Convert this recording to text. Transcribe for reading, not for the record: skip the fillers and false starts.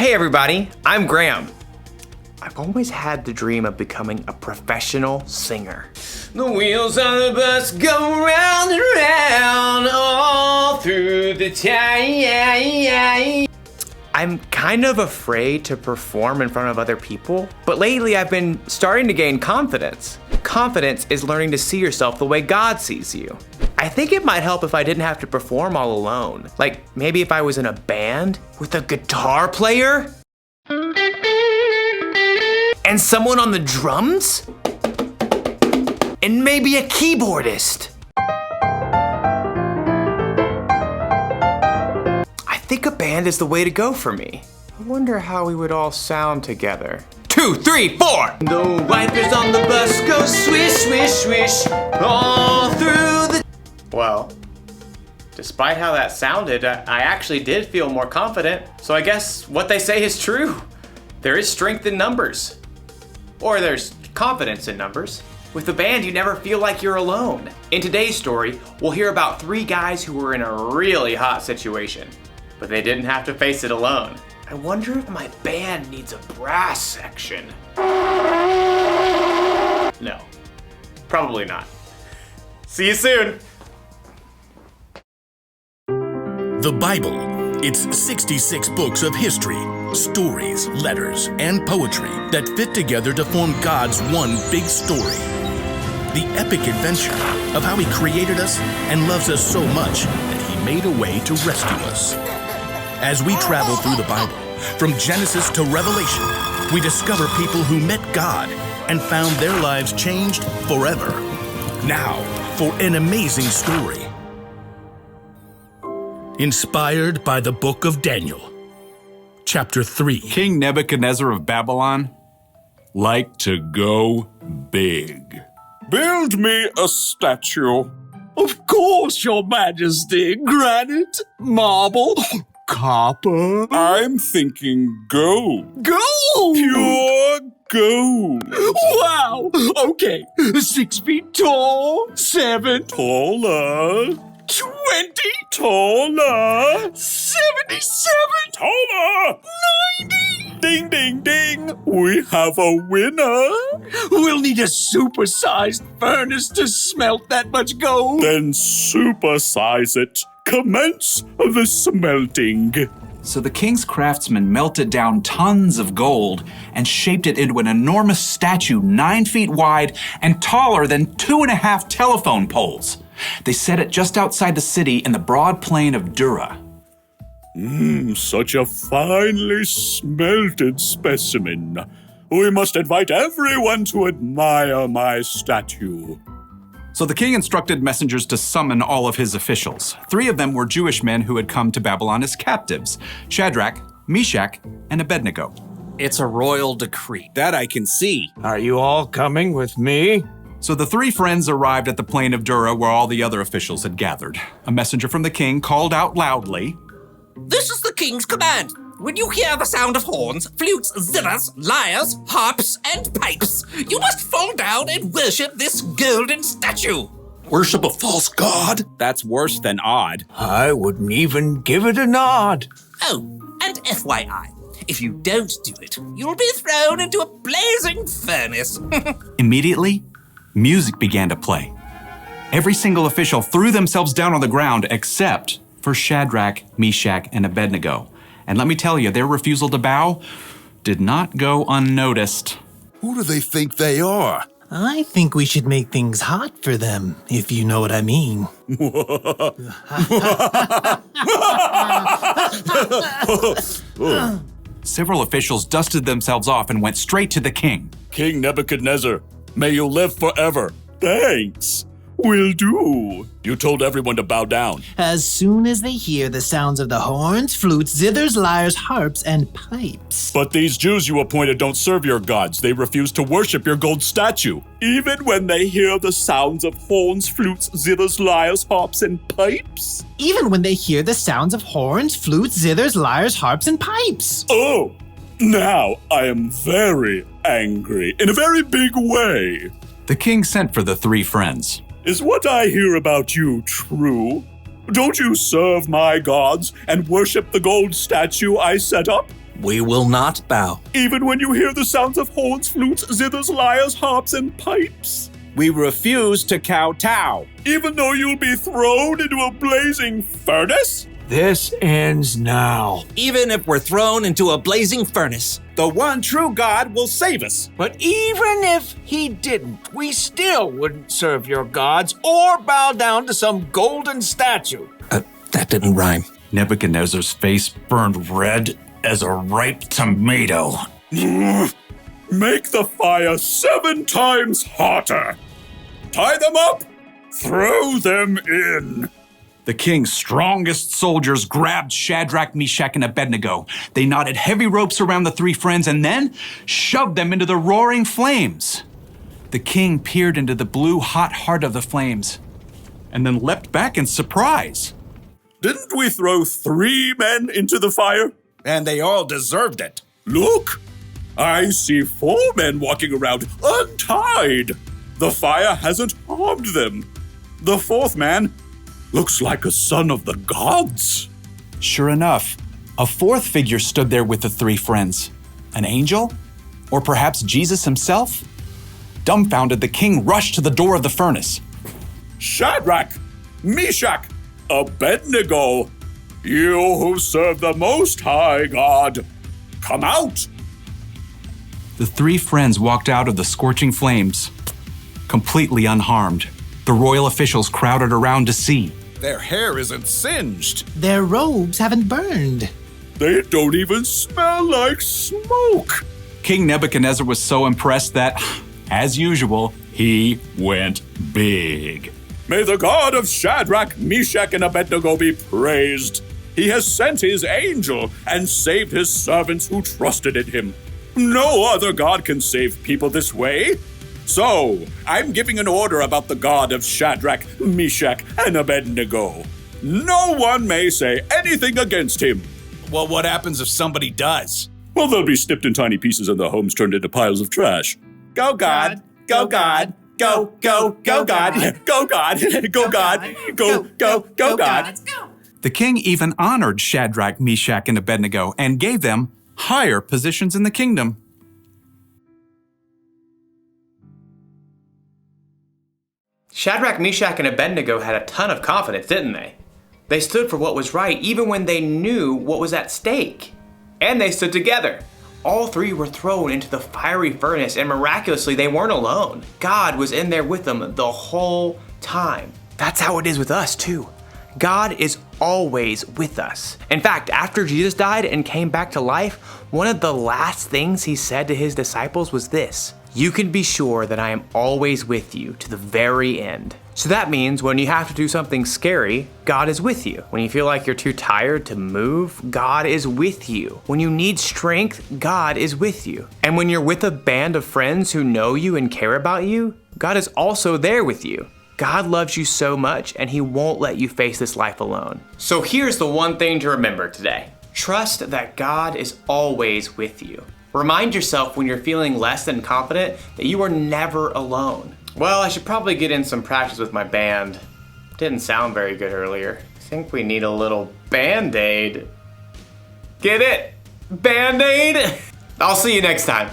Hey everybody, I'm Graham. I've always had the dream of becoming a professional singer. The wheels on the bus go round and round all through the town. I'm kind of afraid to perform in front of other people, but lately I've been starting to gain confidence. Confidence is learning to see yourself the way God sees you. I think it might help if I didn't have to perform all alone. Like maybe if I was in a band with a guitar player and someone on the drums and maybe a keyboardist. I think a band is the way to go for me. I wonder how we would all sound together. 2, 3, 4! The wipers on the bus go swish, swish, swish all through the... Well, despite how that sounded, I actually did feel more confident. So I guess what they say is true. There is strength in numbers. Or there's confidence in numbers. With the band, you never feel like you're alone. In today's story, we'll hear about 3 guys who were in a really hot situation, but they didn't have to face it alone. I wonder if my band needs a brass section. No, probably not. See you soon. The Bible. It's 66 books of history, stories, letters, and poetry that fit together to form God's one big story. The epic adventure of how He created us and loves us so much that He made a way to rescue us. As we travel through the Bible, from Genesis to Revelation, we discover people who met God and found their lives changed forever. Now, for an amazing story. Inspired by the book of Daniel. Chapter 3. King Nebuchadnezzar of Babylon liked to go big. Build me a statue. Of course, Your Majesty. Granite, marble, copper. I'm thinking gold. Gold! Pure gold. Wow! Okay, 6 feet tall, 7 taller, 20 taller, 77 taller, 90. Ding, ding, ding. We have a winner. We'll need a supersized furnace to smelt that much gold. Then supersize it. Commence the smelting. So the king's craftsmen melted down tons of gold and shaped it into an enormous statue 9 feet wide and taller than 2.5 telephone poles. They set it just outside the city in the broad plain of Dura. Such a finely smelted specimen. We must invite everyone to admire my statue. So the king instructed messengers to summon all of his officials. 3 of them were Jewish men who had come to Babylon as captives: Shadrach, Meshach, and Abednego. It's a royal decree. That I can see. Are you all coming with me? So the 3 friends arrived at the plain of Dura where all the other officials had gathered. A messenger from the king called out loudly, This is the king's command. When you hear the sound of horns, flutes, zithers, lyres, harps, and pipes, you must fall down and worship this golden statue. Worship a false god? That's worse than odd. I wouldn't even give it a nod. Oh, and FYI, if you don't do it, you'll be thrown into a blazing furnace. Immediately, music began to play. Every single official threw themselves down on the ground except for Shadrach, Meshach, and Abednego. And let me tell you, their refusal to bow did not go unnoticed. Who do they think they are? I think we should make things hot for them, if you know what I mean. Several officials dusted themselves off and went straight to the king. King Nebuchadnezzar, may you live forever. Thanks. Will do. You told everyone to bow down. As soon as they hear the sounds of the horns, flutes, zithers, lyres, harps, and pipes. But these Jews you appointed don't serve your gods. They refuse to worship your gold statue. Even when they hear the sounds of horns, flutes, zithers, lyres, harps, and pipes? Even when they hear the sounds of horns, flutes, zithers, lyres, harps, and pipes. Oh, now I am very angry, in a very big way. The king sent for the 3 friends. Is what I hear about you true? Don't you serve my gods and worship the gold statue I set up? We will not bow. Even when you hear the sounds of horns, flutes, zithers, lyres, harps, and pipes. We refuse to kowtow. Even though you'll be thrown into a blazing furnace? This ends now. Even if we're thrown into a blazing furnace. The one true God will save us. But even if he didn't, we still wouldn't serve your gods or bow down to some golden statue. That didn't rhyme. Nebuchadnezzar's face burned red as a ripe tomato. Make the fire 7 times hotter. Tie them up. Throw them in. The king's strongest soldiers grabbed Shadrach, Meshach, and Abednego. They knotted heavy ropes around the 3 friends and then shoved them into the roaring flames. The king peered into the blue, hot heart of the flames and then leapt back in surprise. Didn't we throw 3 men into the fire? And they all deserved it. Look, I see 4 men walking around untied. The fire hasn't harmed them. The 4th man looks like a son of the gods. Sure enough, a 4th figure stood there with the 3 friends. An angel? Or perhaps Jesus himself? Dumbfounded, the king rushed to the door of the furnace. Shadrach, Meshach, Abednego, you who serve the Most High God, come out! The 3 friends walked out of the scorching flames, completely unharmed. The royal officials crowded around to see. Their hair isn't singed. Their robes haven't burned. They don't even smell like smoke. King Nebuchadnezzar was so impressed that, as usual, he went big. May the God of Shadrach, Meshach, and Abednego be praised. He has sent his angel and saved his servants who trusted in him. No other God can save people this way. So, I'm giving an order about the God of Shadrach, Meshach, and Abednego. No one may say anything against him. Well, what happens if somebody does? Well, they'll be snipped in tiny pieces and their homes turned into piles of trash. Go God, go God, go, go, go God, go God, go God, go, go God. The king even honored Shadrach, Meshach, and Abednego and gave them higher positions in the kingdom. Shadrach, Meshach, and Abednego had a ton of confidence, didn't they? They stood for what was right even when they knew what was at stake. And they stood together. All 3 were thrown into the fiery furnace, and miraculously they weren't alone. God was in there with them the whole time. That's how it is with us too. God is always with us. In fact, after Jesus died and came back to life, one of the last things he said to his disciples was this: "You can be sure that I am always with you to the very end." So that means when you have to do something scary, God is with you. When you feel like you're too tired to move, God is with you. When you need strength, God is with you. And when you're with a band of friends who know you and care about you, God is also there with you. God loves you so much, and he won't let you face this life alone. So here's the one thing to remember today. Trust that God is always with you. Remind yourself when you're feeling less than confident that you are never alone. Well, I should probably get in some practice with my band. Didn't sound very good earlier. I think we need a little Band-Aid. Get it? Band-Aid? I'll see you next time.